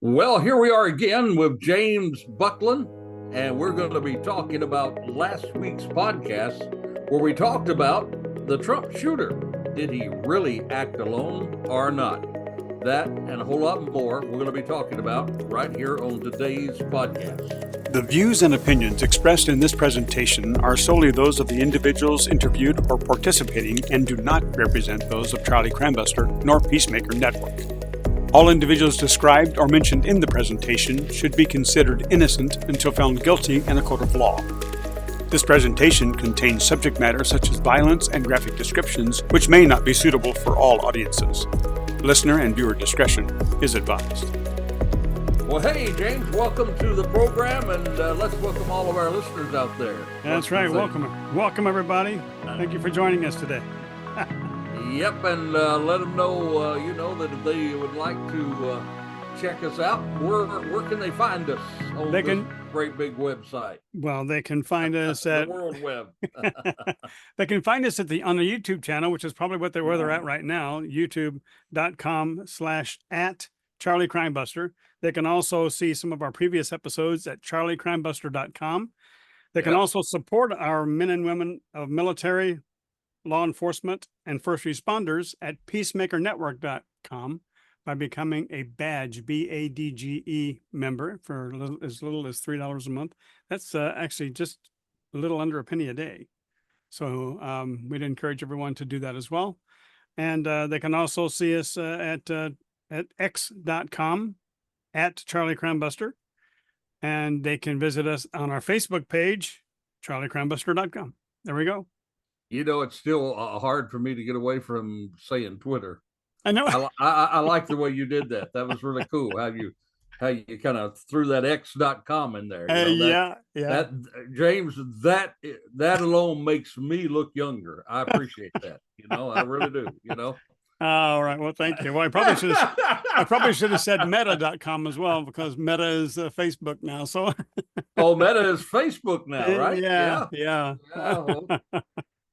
Well, here we are again with James Buckland, and we're going to be talking about last week's podcast where we talked about the Trump shooter. Did he really act alone or not? That and a whole lot more we're going to be talking about right here on today's podcast. The views and opinions expressed in this presentation are solely those of the individuals interviewed or participating and do not represent those of Charlie Crimebuster nor Peacemaker Network. All individuals described or mentioned in the presentation should be considered innocent until found guilty in a court of law. This presentation contains subject matter such as violence and graphic descriptions, which may not be suitable for all audiences. Listener and viewer discretion is advised. Well, hey, James, welcome to the program, and let's welcome all of our listeners out there. That's right. Welcome, everybody. Thank you for joining us today. Yep, and let them know, that if they would like to check us out, where can they find us on this great big website? Well, they can find us at the World Web. They can find us on the YouTube channel, which is probably where they're at right now, youtube.com/@Charlie Crimebuster. They can also see some of our previous episodes at charliecrimebuster.com. They can also support our men and women of military, law enforcement, and first responders at peacemakernetwork.com by becoming a badge, BADGE member for as little as $3 a month. That's actually just a little under a penny a day. So we'd encourage everyone to do that as well. And they can also see us at x.com @CharlieCrimebuster. And they can visit us on our Facebook page, charliecrimebuster.com. There we go. It's still hard for me to get away from saying Twitter. I know. I like the way you did that. That was really cool. How you kind of threw that x.com in there. Yeah. That James, that alone makes me look younger. I appreciate that. I really do. All right. Well, thank you. Well, I probably should have said meta.com as well, because Meta is Facebook now. So. Oh, Meta is Facebook now, right? Yeah.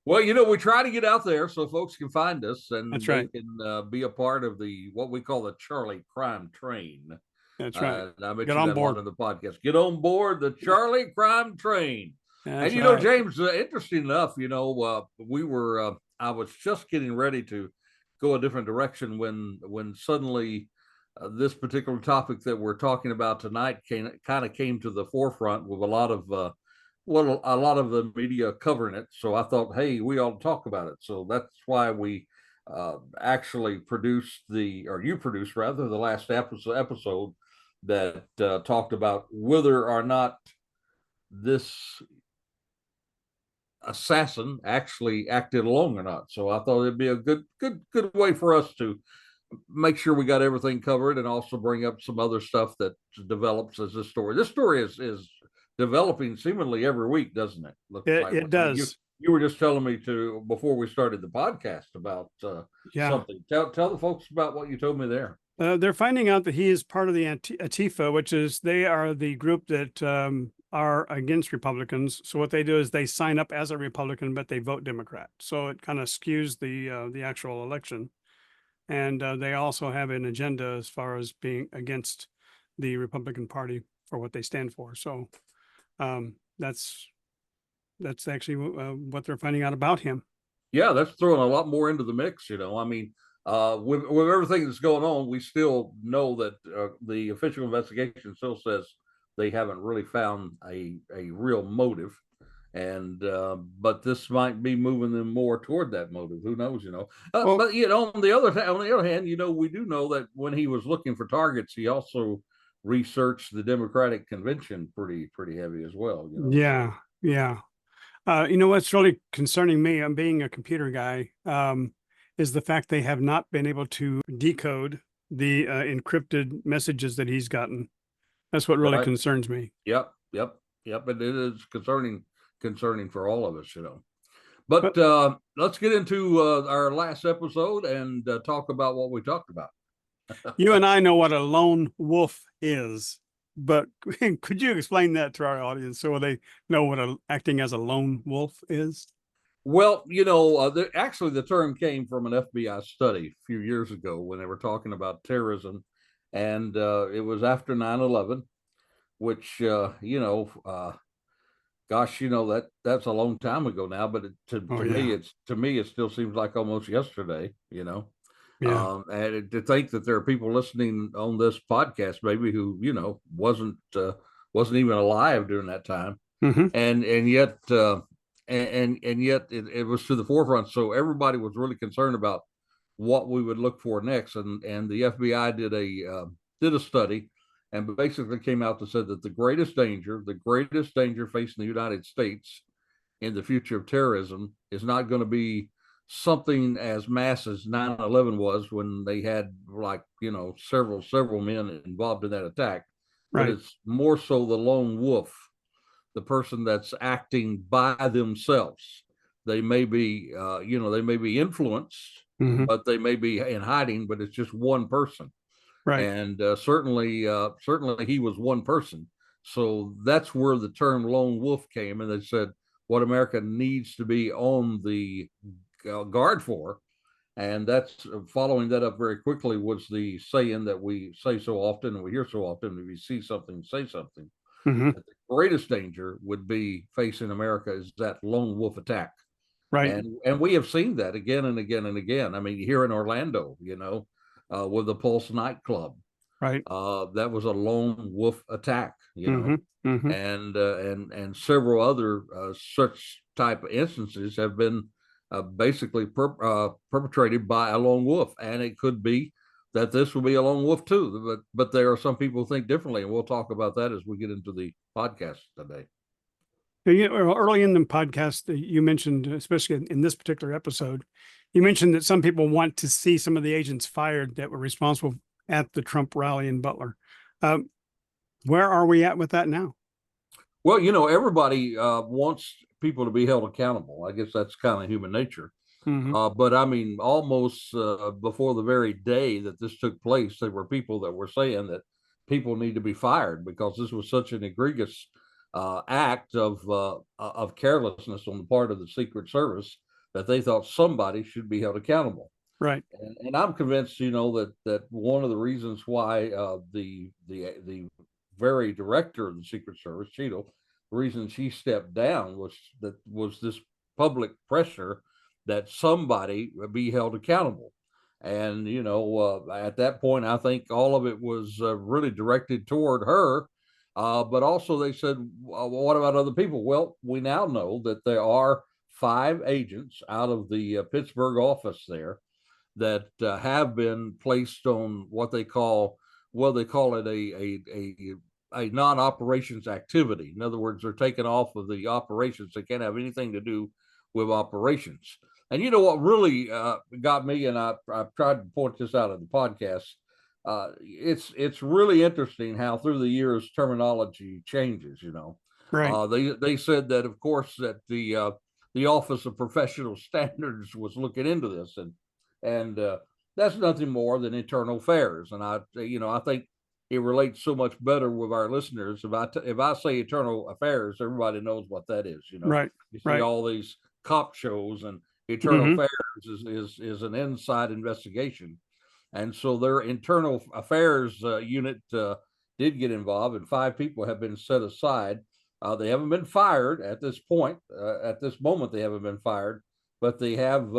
Well, we try to get out there so folks can find us, and That's right. They can be a part of what we call the Charlie Crime Train. That's right. I Get on board on the podcast. Get on board the Charlie Crime Train. That's and right. James, interesting enough, I was just getting ready to go a different direction when suddenly this particular topic that we're talking about tonight kind of came to the forefront with a lot of the media covering it. So I thought, hey, we ought to talk about it. So that's why we actually produced you produced rather, the last episode that talked about whether or not this assassin actually acted alone or not. So I thought it'd be a good way for us to make sure we got everything covered, and also bring up some other stuff that develops as this story. This story is developing seemingly every week, doesn't it? It does. You were just telling me before we started the podcast about something. Tell the folks about what you told me there. They're finding out that he is part of the Antifa, which is they are the group that are against Republicans. So what they do is they sign up as a Republican, but they vote Democrat. So it kind of skews the actual election. And they also have an agenda as far as being against the Republican Party for what they stand for. So that's actually what they're finding out about him. Yeah, that's throwing a lot more into the mix. I mean, with everything that's going on, we still know that the official investigation still says they haven't really found a real motive, and but this might be moving them more toward that motive. Who knows? But on the other hand, we do know that when he was looking for targets, he also researched the Democratic convention pretty heavy as well. Yeah. What's really concerning me, I'm being a computer guy, is the fact they have not been able to decode the encrypted messages that he's gotten. That's what really concerns me. Yep. And it is concerning for all of us, But let's get into our last episode and talk about what we talked about. You and I know what a lone wolf is, but could you explain that to our audience so they know what acting as a lone wolf is? Well, actually the term came from an FBI study a few years ago when they were talking about terrorism and it was after 9/11, which gosh, that's a long time ago now, but Oh to yeah. me, it still seems like almost yesterday. Yeah. And to think that there are people listening on this podcast, maybe who wasn't even alive during that time, Hmm. and yet and yet it was to the forefront. So everybody was really concerned about what we would look for next, and the FBI did a study, and basically came out to said that the greatest danger facing the United States in the future of terrorism is not going to be something as mass as 9/11 was, when they had, like, several men involved in that attack, but Right. it's more so the lone wolf, the person that's acting by themselves. They may be influenced, Hmm. but they may be in hiding, but it's just one person. Right. And certainly he was one person. So that's where the term lone wolf came. And they said what America needs to be on the guard for. And that's following that up very quickly was the saying that we say so often and we hear so often: if you see something, say something. Hmm. The greatest danger would be facing America is that lone wolf attack. Right. And we have seen that again and again and again. I mean, here in Orlando, with the Pulse nightclub, Right. that was a lone wolf attack, Hmm. Hmm. and several other such type of instances have been basically perpetrated by a lone wolf, and it could be that this will be a lone wolf too. But there are some people who think differently, and we'll talk about that as we get into the podcast today. Early in the podcast, you mentioned, especially in this particular episode, you mentioned that some people want to see some of the agents fired that were responsible at the Trump rally in Butler. Um, where are we at with that now? Well, everybody wants people to be held accountable. I guess that's kind of human nature. Hmm. But I mean, almost before the very day that this took place, there were people that were saying that people need to be fired because this was such an egregious act of carelessness on the part of the Secret Service, that they thought somebody should be held accountable. Right. And I'm convinced, that one of the reasons why the very director of the Secret Service, Cheadle, the reason she stepped down was this public pressure that somebody be held accountable. And at that point, I think all of it was really directed toward her. But also, they said, well, what about other people? Well, we now know that there are 5 agents out of the Pittsburgh office there that have been placed on what they call, well, they call it a non-operations activity. In other words, they're taken off of the operations. They can't have anything to do with operations. And what really got me, and I've tried to point this out in the podcast. It's really interesting how through the years terminology changes. Right. They said that, of course, that the Office of Professional Standards was looking into this, and that's nothing more than internal affairs. And I think it relates so much better with our listeners. If I say internal affairs, everybody knows what that is. Right. You see Right. all these cop shows, and internal Hmm. affairs is an inside investigation, and so their internal affairs unit did get involved, and 5 people have been set aside. They haven't been fired at this point. At this moment, they haven't been fired, but they have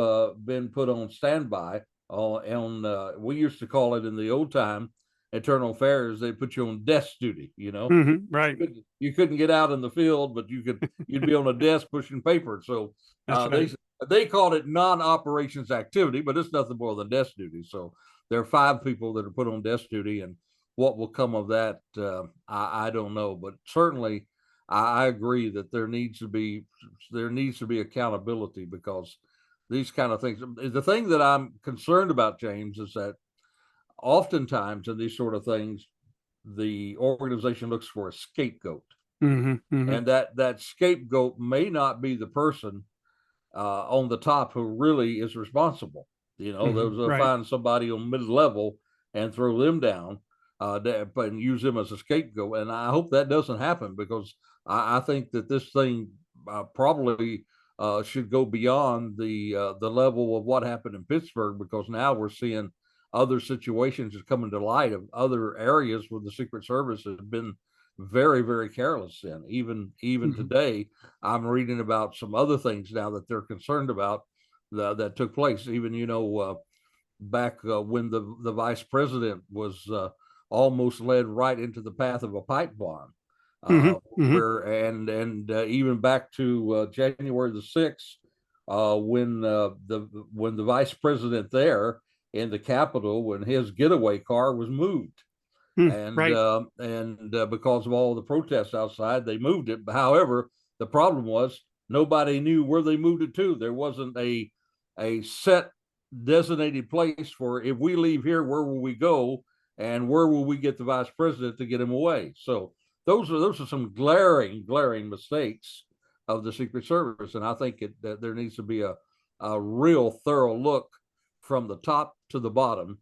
been put on standby. We used to call it in the old time internal affairs. They put you on desk duty. Hmm. Right. You couldn't get out in the field, but you'd be on a desk pushing paper. So That's they right. they called it non-operations activity, but it's nothing more than desk duty. So there are 5 people that are put on desk duty, and what will come of that, I don't know. But certainly, I agree that there needs to be accountability, because these kind of things. The thing that I'm concerned about, James, is that oftentimes in these sort of things, the organization looks for a scapegoat, Hmm. Hmm. and that scapegoat may not be the person on the top who really is responsible. Hmm. They'll Right. find somebody on mid level and throw them down, and use them as a scapegoat. And I hope that doesn't happen, because I think that this thing probably should go beyond the level of what happened in Pittsburgh, because now we're seeing other situations is coming to light of other areas where the Secret Service has been very, very careless in. Even today, I'm reading about some other things now that they're concerned about that took place. Even back when the vice president was almost led right into the path of a pipe bomb. Where and even back to January the 6th, when the vice president there in the Capitol, when his getaway car was moved, and right. because of all the protests outside, they moved it. However, the problem was nobody knew where they moved it to. There wasn't a set designated place for, if we leave here, where will we go, and where will we get the vice president to get him away? So those are some glaring mistakes of the Secret Service, and I think that there needs to be a real thorough look from the top to the bottom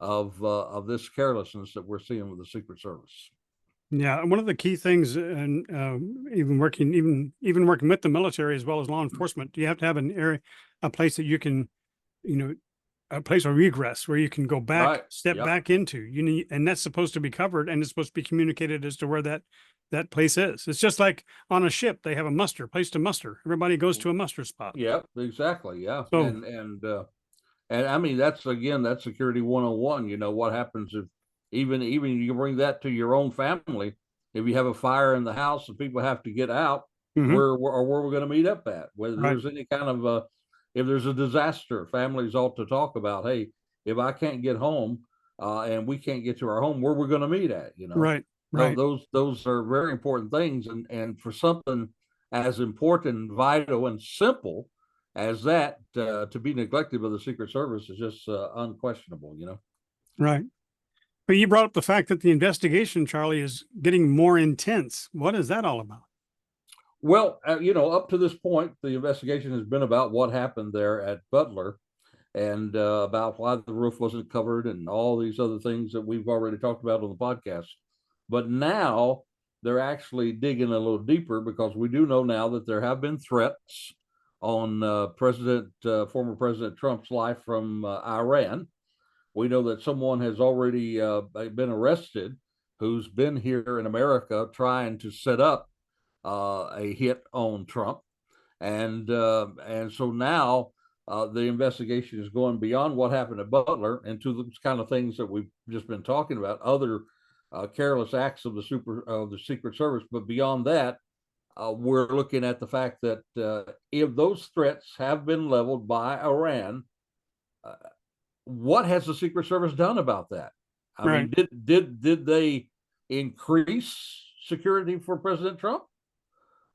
of this carelessness that we're seeing with the Secret Service. Yeah, one of the key things, and even working with the military as well as law enforcement, you have to have a place that you can, a place of regress where you can go back, Right. step back into. And that's supposed to be covered, and it's supposed to be communicated as to where that place is. It's just like on a ship; they have a place to muster. Everybody goes to a muster spot. Yeah, exactly. Yeah, So, and I mean, that's security 101. What happens if even you bring that to your own family? If you have a fire in the house and people have to get out, where we're going to meet up at? Whether there's any kind of if there's a disaster, families ought to talk about, hey, if I can't get home and we can't get to our home, where we're going to meet at? Right. Those are very important things, and for something as important, vital, and simple as that to be neglected by the Secret Service is just unquestionable. Right. But you brought up the fact that the investigation, Charlie, is getting more intense. What is that all about? Well, up to this point, the investigation has been about what happened there at Butler, and about why the roof wasn't covered, and all these other things that we've already talked about on the podcast. But now they're actually digging a little deeper, because we do know now that there have been threats on former President Trump's life from Iran. We know that someone has already been arrested who's been here in America trying to set up a hit on Trump, and so now the investigation is going beyond what happened at Butler into the kind of things that we've just been talking about, other careless acts of the Secret Service. But beyond that, we're looking at the fact that if those threats have been leveled by Iran, what has the Secret Service done about that? I mean, did they increase security for President Trump,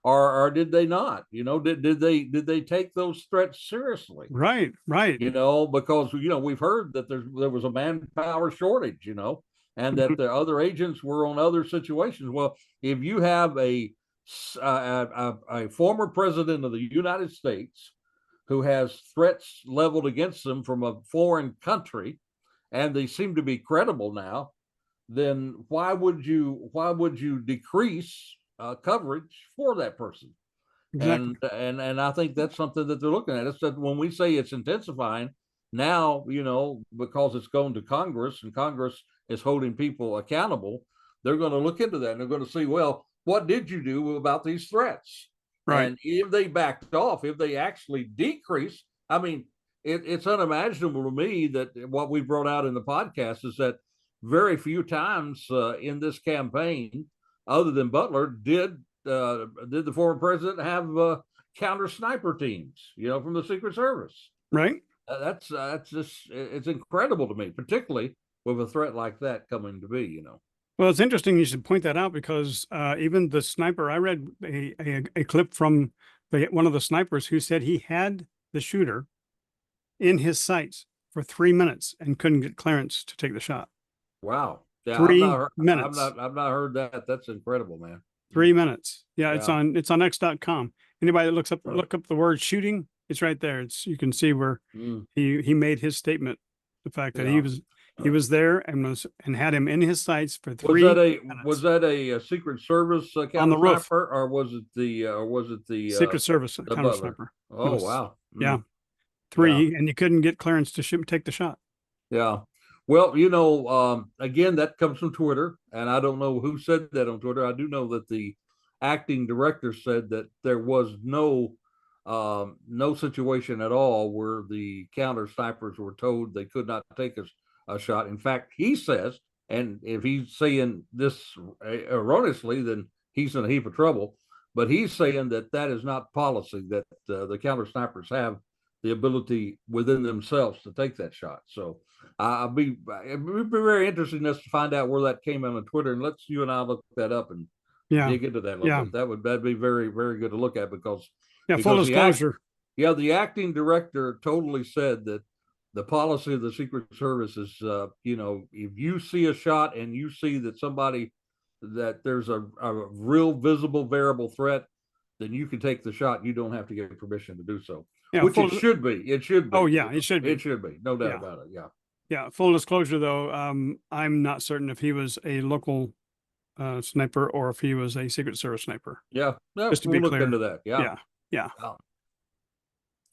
or did they not? Did they take those threats seriously? Right. Because we've heard that there was a manpower shortage, and that the other agents were on other situations. Well, if you have a former president of the United States who has threats leveled against them from a foreign country, and they seem to be credible now, then why would you decrease coverage for that person? Exactly. And I think that's something that they're looking at. It's that when we say it's intensifying now, because it's going to Congress and Congress is holding people accountable, they're going to look into that, and they're going to see, well, what did you do about these threats? Right. And if they backed off, if they actually decreased, I mean, it's unimaginable to me that what we brought out in the podcast is that very few times in this campaign, other than Butler, did the former president have counter sniper teams, from the Secret Service. Right. That's just, it's incredible to me, particularly with a threat like that coming to be. Well, it's interesting you should point that out, because even the sniper, I read a clip from one of the snipers who said he had the shooter in his sights for 3 minutes and couldn't get clearance to take the shot. Wow. Yeah, 3 minutes. I've not heard that. That's incredible, man. 3 minutes. Yeah, it's on X.com. Anybody that look up the word shooting, it's right there. You can see where he made his statement. The fact that he was there and had him in his sights for 3 minutes. Was that a Secret Service on the roof, or was it the Secret Service counter sniper? Oh, wow. Yeah, 3, and you couldn't get clearance to take the shot. Yeah. Well, again, that comes from Twitter, and I don't know who said that on Twitter. I do know that the acting director said that there was no situation at all where the counter snipers were told they could not take a shot. In fact, he says, and if he's saying this erroneously, then he's in a heap of trouble. But he's saying that that is not policy, that the counter snipers have the ability within themselves to take that shot. So it'd be very interesting us to find out where that came in on Twitter, and let's you and I look that up and Yeah. dig into that a little Yeah. bit. That'd be very, very good to look at because Yeah. Full disclosure. the acting director totally said that the policy of the Secret Service is, if you see a shot and you see that there's a real visible variable threat, then you can take the shot. You don't have to get permission to do so. Yeah, Which it should be. It should be. Oh yeah, it should be. It should be. No doubt about it. Yeah. Yeah. Full disclosure though, I'm not certain if he was a local sniper or if he was a Secret Service sniper. Yeah. Just to be look clear. into that. Yeah.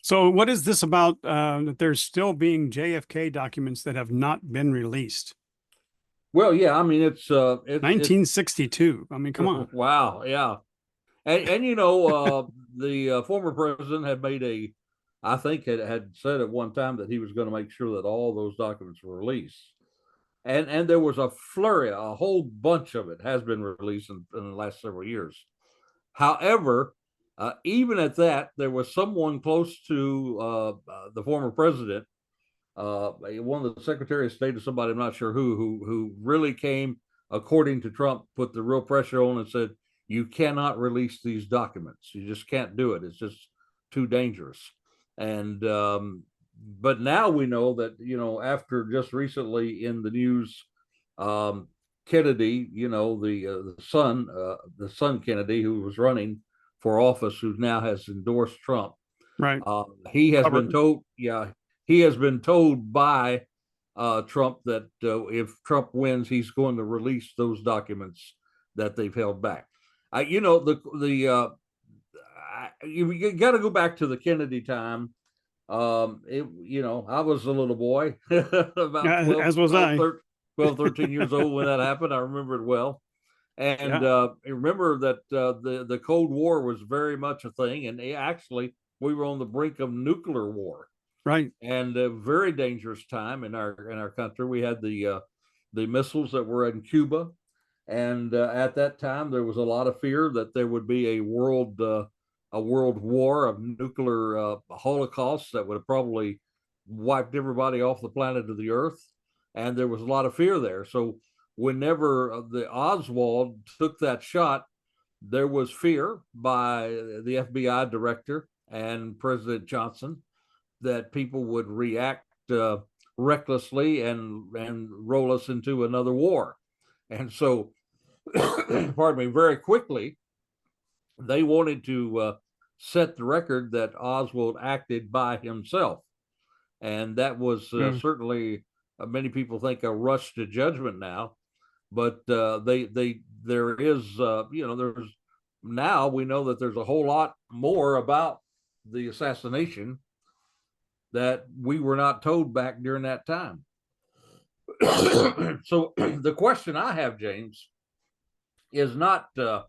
So what is this about that there's still being JFK documents that have not been released? Well, yeah, I mean it's 1962. I mean, come on. Wow, yeah. And the former president had made I think had said at one time that he was going to make sure that all those documents were released. And there was a flurry, a whole bunch of it has been released in the last several years. However, even at that, there was someone close to the former president, one of the Secretary of State or somebody, I'm not sure who really came, according to Trump, put the real pressure on and said, you cannot release these documents. You just can't do it. It's just too dangerous. And but now we know that, after just recently in the news, Kennedy, the son Kennedy, who was running for office, who now has endorsed Trump. Right. He has been told, he has been told by Trump that if Trump wins, he's going to release those documents that they've held back. You got to go back to the Kennedy time. I was a little boy, about 13 years old when that happened. I remember it well. And I remember that the Cold War was very much a thing. And actually, we were on the brink of nuclear war. Right. And a very dangerous time in our country. We had the missiles that were in Cuba. And at that time, there was a lot of fear that there would be a world war of nuclear holocaust that would have probably wiped everybody off the planet of the earth. And there was a lot of fear there. So whenever the Oswald took that shot, there was fear by the FBI director and President Johnson that people would react recklessly and roll us into another war. And so, pardon me, very quickly, they wanted to set the record that Oswald acted by himself. And that was certainly, many people think, a rush to judgment now. But now we know that there's a whole lot more about the assassination that we were not told back during that time. So the question I have, James, is not the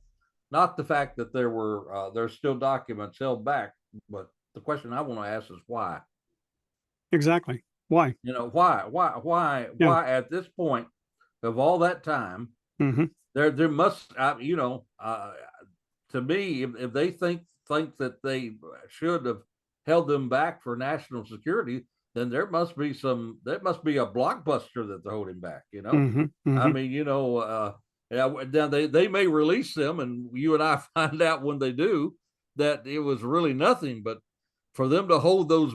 fact that there's still documents held back, but the question I want to ask is why. Exactly. Why? Why at this point of all that time, there must, to me, if they think that they should have held them back for national security, then there must be a blockbuster that they're holding back. I mean, now they may release them, and you and I find out when they do that it was really nothing. But for them to hold those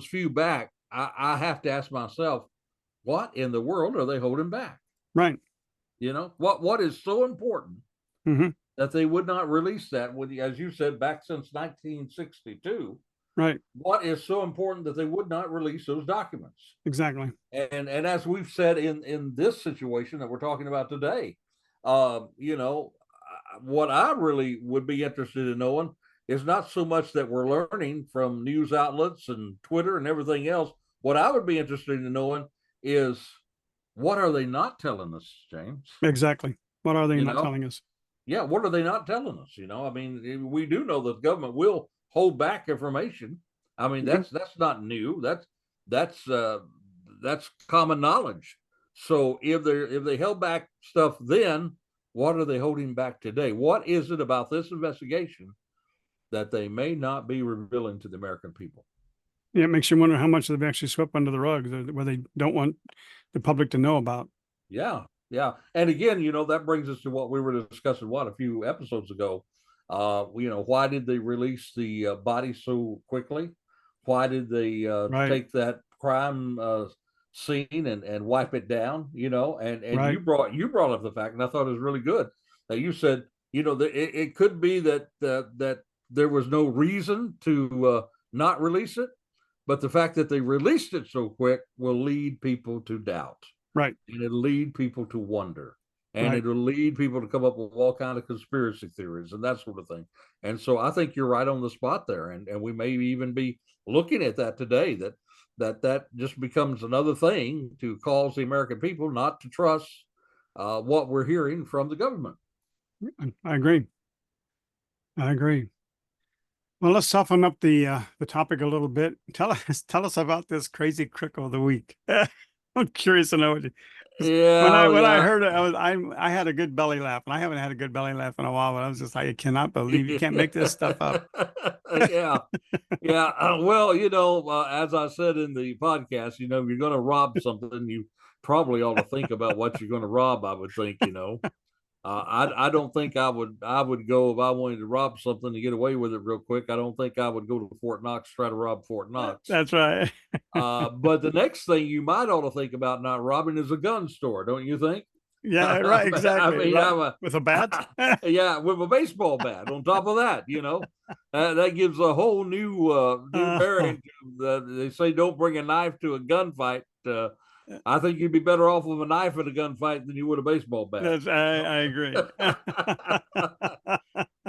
few back, I have to ask myself, what in the world are they holding back? Right. What is so important that they would not release that, as you said, back since 1962. Right. What is so important that they would not release those documents? Exactly. And as we've said in this situation that we're talking about today, what I really would be interested in knowing is not so much that we're learning from news outlets and Twitter and everything else. What I would be interested in knowing is what are they not telling us, James? Exactly. What are they You not know, telling us? yeah, what are they not telling us? I mean, we do know that the government will hold back information. I mean, Mhm. that's not new. That's that's common knowledge. So if they held back stuff then, what are they holding back today? What is it about this investigation that they may not be revealing to the American people? Yeah, it makes you wonder how much they've actually swept under the rug where they don't want the public to know about. Yeah, yeah. And again, that brings us to what we were discussing a few episodes ago. Why did they release the body so quickly? Why did they Right, take that crime scene and wipe it down? And right, you brought up the fact, and I thought it was really good that you said, that it could be that that there was no reason to not release it, but the fact that they released it so quick will lead people to doubt, right, and it'll lead people to wonder, and right. it'll lead people to come up with all kind of conspiracy theories and that sort of thing. And so I think you're right on the spot there, and we may even be looking at that today, that just becomes another thing to cause the American people not to trust what we're hearing from the government. I agree. I agree. Well, let's soften up the topic a little bit. Tell us about this crazy crook of the week. I'm curious to know. 'Cause Yeah, when I yeah. heard it, I had a good belly laugh, and I haven't had a good belly laugh in a while. But I was just like, I cannot believe you can't make this stuff up. Yeah. Yeah. Well, as I said in the podcast, if you're going to rob something, you probably ought to think about what you're going to rob. I would think. I don't think I would go if I wanted to rob something to get away with it real quick. I don't think I would go to Fort Knox try to rob Fort Knox. That's right. But the next thing you might ought to think about not robbing is a gun store, don't you think? Yeah, right. I Exactly. mean, Right. With a bat. yeah, with a baseball bat. On top of that, that gives a whole new variant. They say don't bring a knife to a gunfight. I think you'd be better off with a knife at a gunfight than you would a baseball bat. I agree.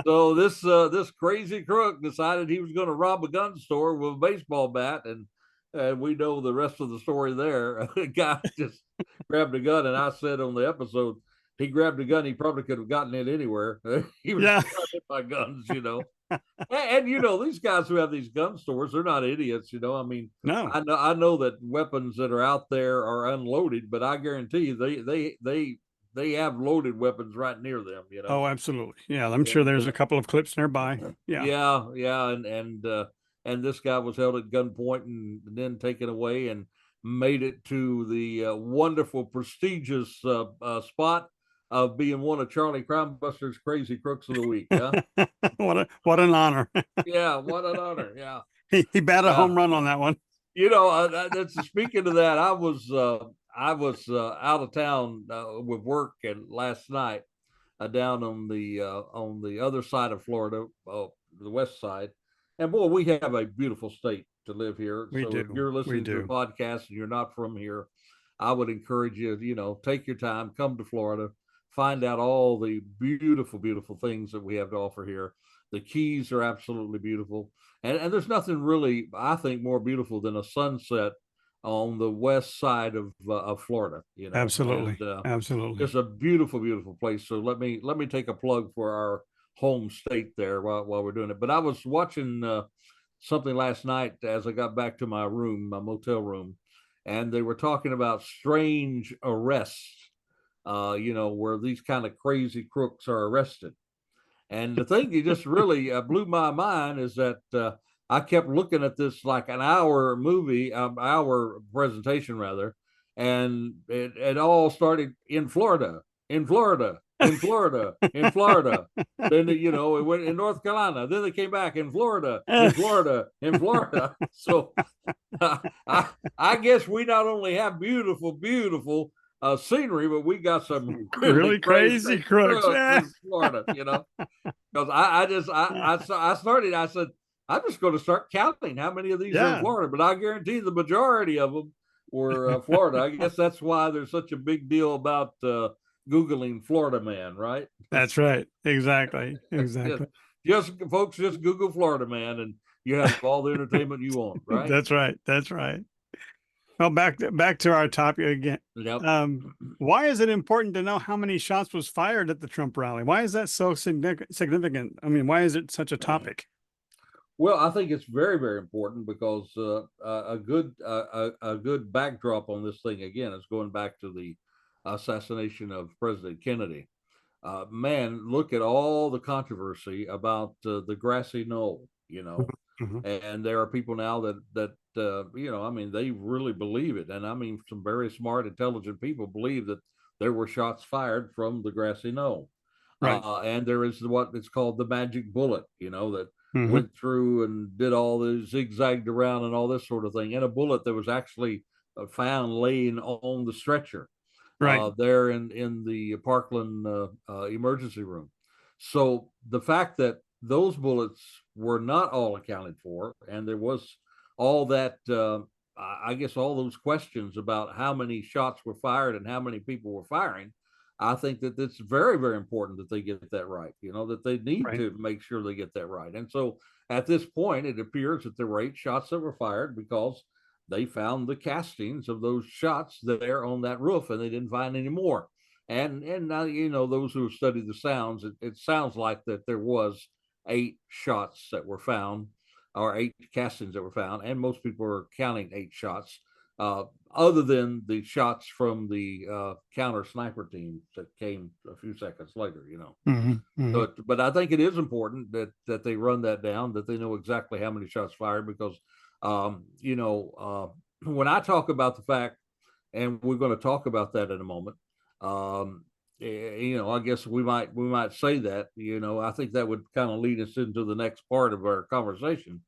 So this crazy crook decided he was going to rob a gun store with a baseball bat, and we know the rest of the story there. The guy just grabbed a gun, and I said on the episode, he grabbed a gun. He probably could have gotten it anywhere. He was Yeah. surrounded by guns. And these guys who have these gun stores, they're not idiots. I mean, No. I know that weapons that are out there are unloaded, but I guarantee you they have loaded weapons right near them. Oh, absolutely. Yeah, I'm sure And there's a couple of clips nearby. Yeah. yeah, yeah, and this guy was held at gunpoint and then taken away and made it to the wonderful, prestigious spot of being one of Charlie Crimebuster's crazy crooks of the week. Yeah, What an honor. yeah, what an honor. Yeah, He batted a yeah. home run on that one. That's speaking of that. I was out of town with work and last night down on the other side of Florida, the west side. And boy, we have a beautiful state to live here. We So if do. you're We listening to the do. podcast and you're not from here, I would encourage you, take your time, come to Florida, find out all the beautiful, beautiful things that we have to offer here. The Keys are absolutely beautiful. And there's nothing really, I think, more beautiful than a sunset on the west side of Florida. Absolutely. And Absolutely. it's a beautiful, beautiful place. So let me take a plug for our home state there while we're doing it. But I was watching something last night as I got back to my room, my motel room, and they were talking about strange arrests. Where these kind of crazy crooks are arrested. And the thing that just really blew my mind is that I kept looking at this like an hour movie, hour presentation rather, and it all started in Florida, in Florida, in Florida, in Florida. Then it went in North Carolina. Then they came back in Florida, in Florida, in Florida. So I guess we not only have beautiful, beautiful scenery, but we got some really Really crazy crazy crooks. crooks in Florida. Because I started. I said I'm just going to start counting how many of these are in Yeah. Florida, but I guarantee the majority of them were Florida. I guess that's why there's such a big deal about Googling Florida man, right? That's right. Exactly. just, Exactly. just folks, just Google Florida man, and you have all the entertainment you want, right? That's right. That's right. Well, back to our topic again. Yep. Why is it important to know how many shots was fired at the Trump rally? Why is that so significant? I mean, why is it such a topic? Well, I think it's very, very important because a good backdrop on this thing again is going back to the assassination of President Kennedy. Man, look at all the controversy about the grassy knoll, Mhm. and there are people now that I mean, they really believe it, and I mean, some very smart, intelligent people believe that there were shots fired from the grassy knoll. Right. And there is what is called the magic bullet, that Hmm. went through and did all the zigzagged around and all this sort of thing. And a bullet that was actually found laying on the stretcher Right. there in the Parkland emergency room. So the fact that those bullets were not all accounted for, and there was all that, I guess, all those questions about how many shots were fired and how many people were firing. I think that it's very, very important that they get that right. That they need Right. to make sure they get that right. And so at this point, it appears that there were 8 shots that were fired because they found the castings of those shots there on that roof, and they didn't find any more. And now those who have studied the sounds, it sounds like that there was 8 shots that were found, or 8 castings that were found, and most people are counting 8 shots. Other than the shots from the counter sniper team that came a few seconds later. Hmm. Hmm. But I think it is important that they run that down, that they know exactly how many shots fired, because when I talk about the fact, and we're going to talk about that in a moment, I guess we might say that, I think that would kind of lead us into the next part of our conversation.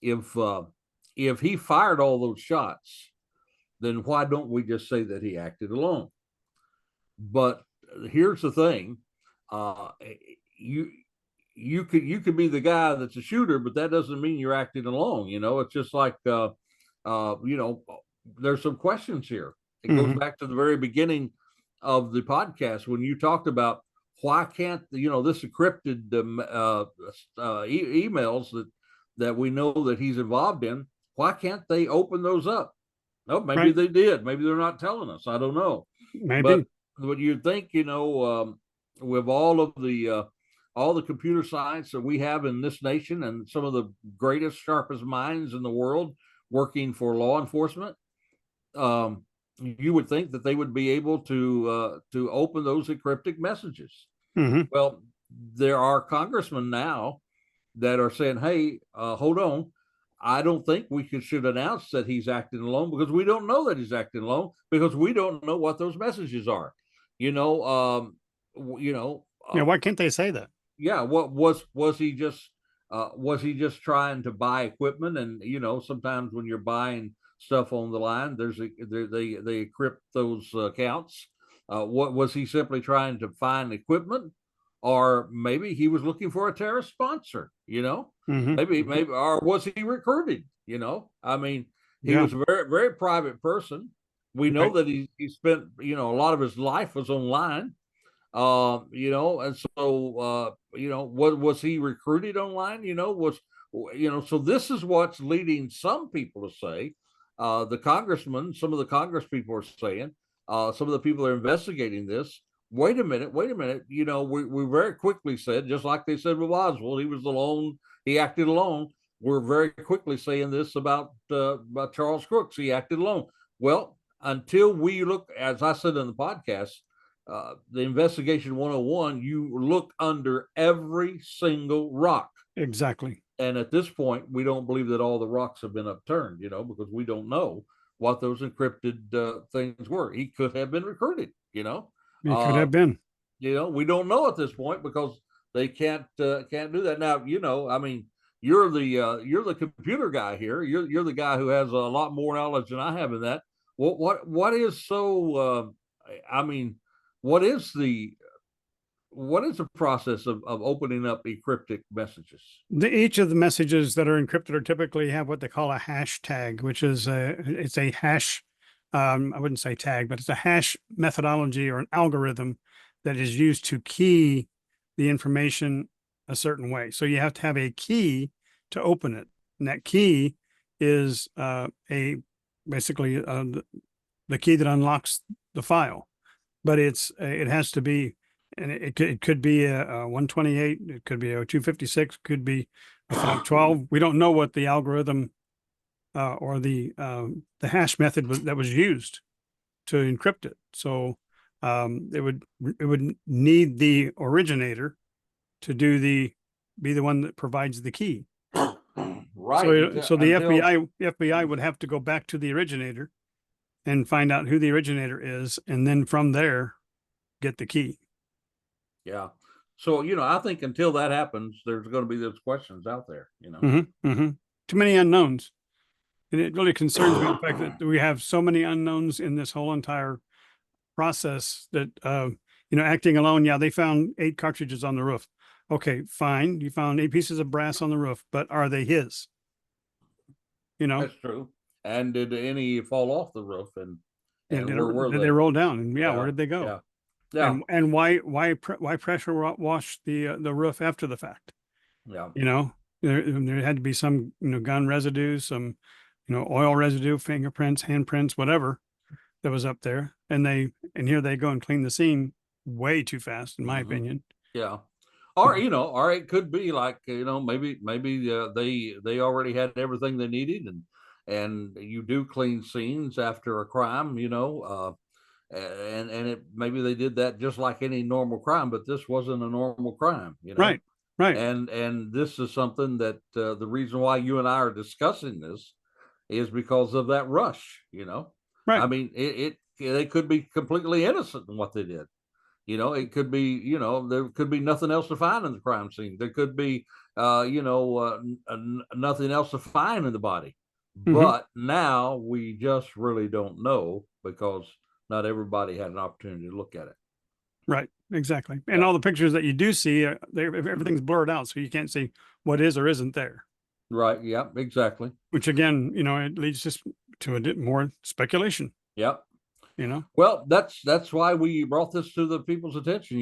If he fired all those shots, then why don't we just say that he acted alone? But here's the thing: uh, you you could be the guy that's a shooter, but that doesn't mean you're acting alone. It's just like uh, you know, there's some questions here. It goes Hmm. back to the very beginning of the podcast when you talked about why can't this encrypted emails that we know that he's involved in. Why can't they open those up? No, maybe Right. they did. Maybe they're not telling us. I don't know. But Maybe. what you think, with all the computer science that we have in this nation and some of the greatest, sharpest minds in the world working for law enforcement, you would think that they would be able to open those encrypted messages. Hmm. Well, there are congressmen now that are saying, "Hey, hold on. I don't think we should announce that he's acting alone because we don't know that he's acting alone because we don't know what those messages are." You know, um, you know, Yeah. uh, Why can't they say that? yeah. What was he just trying to buy equipment? And sometimes when you're buying stuff on the line, they encrypt those accounts. What was he simply trying to find equipment, or maybe he was looking for a terrorist sponsor? Hmm. Maybe, or was he recruited? I mean, he Yeah. was a very, very private person. We know Right. that he spent a lot of his life was online. And so what was he recruited online? So this is what's leading some people to say, the congressmen, some of the Congress people are saying, some of the people that are investigating this. Wait a minute, wait a minute. We very quickly said, just like they said with Oswald, he was alone, he acted alone. We're very quickly saying this about Charles Crooks, he acted alone. Well, until we look, as I said in the podcast, the investigation 101, you look under every single rock. Exactly. And at this point, we don't believe that all the rocks have been upturned, because we don't know what those encrypted things were. He could have been recruited, It could uh, have been. we don't know at this point because they can't do that. Now, I mean, you're the computer guy here. You're the guy who has a lot more knowledge than I have in that. What is so? I mean, what is the what is the process of opening up encrypted messages? Each of the messages that are encrypted are typically have what they call a hashtag, which is it's a hash. I wouldn't say tag, but it's a hash methodology or an algorithm that is used to key the information a certain way. So you have to have a key to open it, and that key is a basically the key that unlocks the file. But it has to be, and it could be a 128, it could be a 256, could be a 512. We don't know what the algorithm or the hash method that was used to encrypt it. So it would need the originator to be the one that provides the key. Right. So the FBI would have to go back to the originator and find out who the originator is, and then from there get the key. Yeah. So, I think until that happens, there's going to be those questions out there, Too many unknowns. And it really concerns me the fact that we have so many unknowns in this whole entire process that, acting alone. Yeah, they found 8 cartridges on the roof. Okay, fine. You found 8 pieces of brass on the roof, but are they his? That's true. And did any fall off the roof? And did they roll down? And where did they go? Yeah. Yeah. And why pressure wash the roof after the fact? Yeah. There had to be some gun residue, some oil residue, fingerprints, handprints, whatever that was up there, and here they go and clean the scene way too fast, in my opinion. Yeah. Or or it could be like maybe they already had everything they needed, and you do clean scenes after a crime, and maybe they did that just like any normal crime, but this wasn't a normal crime, Right. And this is something that the reason why you and I are discussing this is because of that rush, Right. I mean, they could be completely innocent in what they did. It could be, there could be nothing else to find in the crime scene. There could be, nothing else to find in the body. Mm-hmm. But now we just really don't know because not everybody had an opportunity to look at it. Right. Exactly. And all the pictures that you do see, everything's blurred out, so you can't see what is or isn't there. Right. Yeah, exactly. Which again, it leads just to a bit more speculation. Yep. Well, that's why we brought this to the people's attention.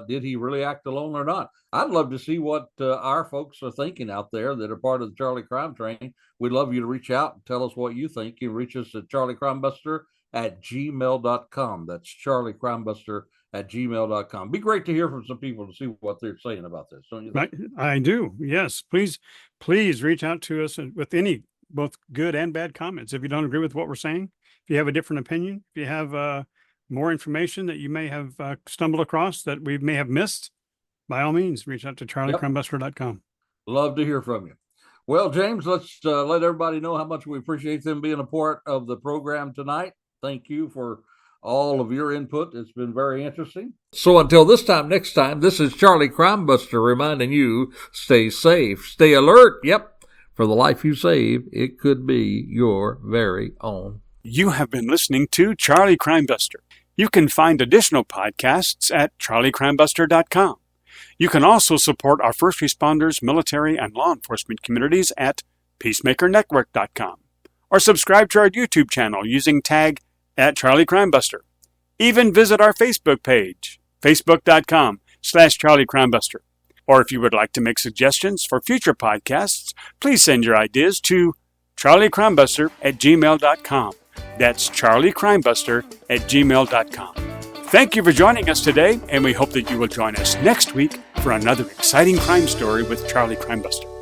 Did he really act alone or not? I'd love to see what our folks are thinking out there that are part of the Charlie Crime Train. We'd love you to reach out and tell us what you think. You can reach us at charliecrimebuster@gmail.com. That's charliecrimebuster@gmail.com. Be great to hear from some people to see what they're saying about this, don't you think? I do. Yes. Please reach out to us with any both good and bad comments. If you don't agree with what we're saying, if you have a different opinion, if you have more information that you may have stumbled across that we may have missed, by all means, reach out to charliecrimebuster.com. Love to hear from you. Well, James, let's let everybody know how much we appreciate them being a part of the program tonight. Thank you for all of your input. It's been very interesting. So until next time, this is Charlie Crimebuster reminding you, stay safe, stay alert. Yep. For the life you save, it could be your very own. You have been listening to Charlie Crimebuster. You can find additional podcasts at charliecrimebuster.com. You can also support our first responders, military, and law enforcement communities at peacemakernetwork.com. Or subscribe to our YouTube channel using tag @CharlieCrimebuster. Even visit our Facebook page, facebook.com/CharlieCrimebuster. Or if you would like to make suggestions for future podcasts, please send your ideas to charliecrimebuster@gmail.com. That's charliecrimebuster@gmail.com. Thank you for joining us today, and we hope that you will join us next week for another exciting crime story with Charlie Crimebuster.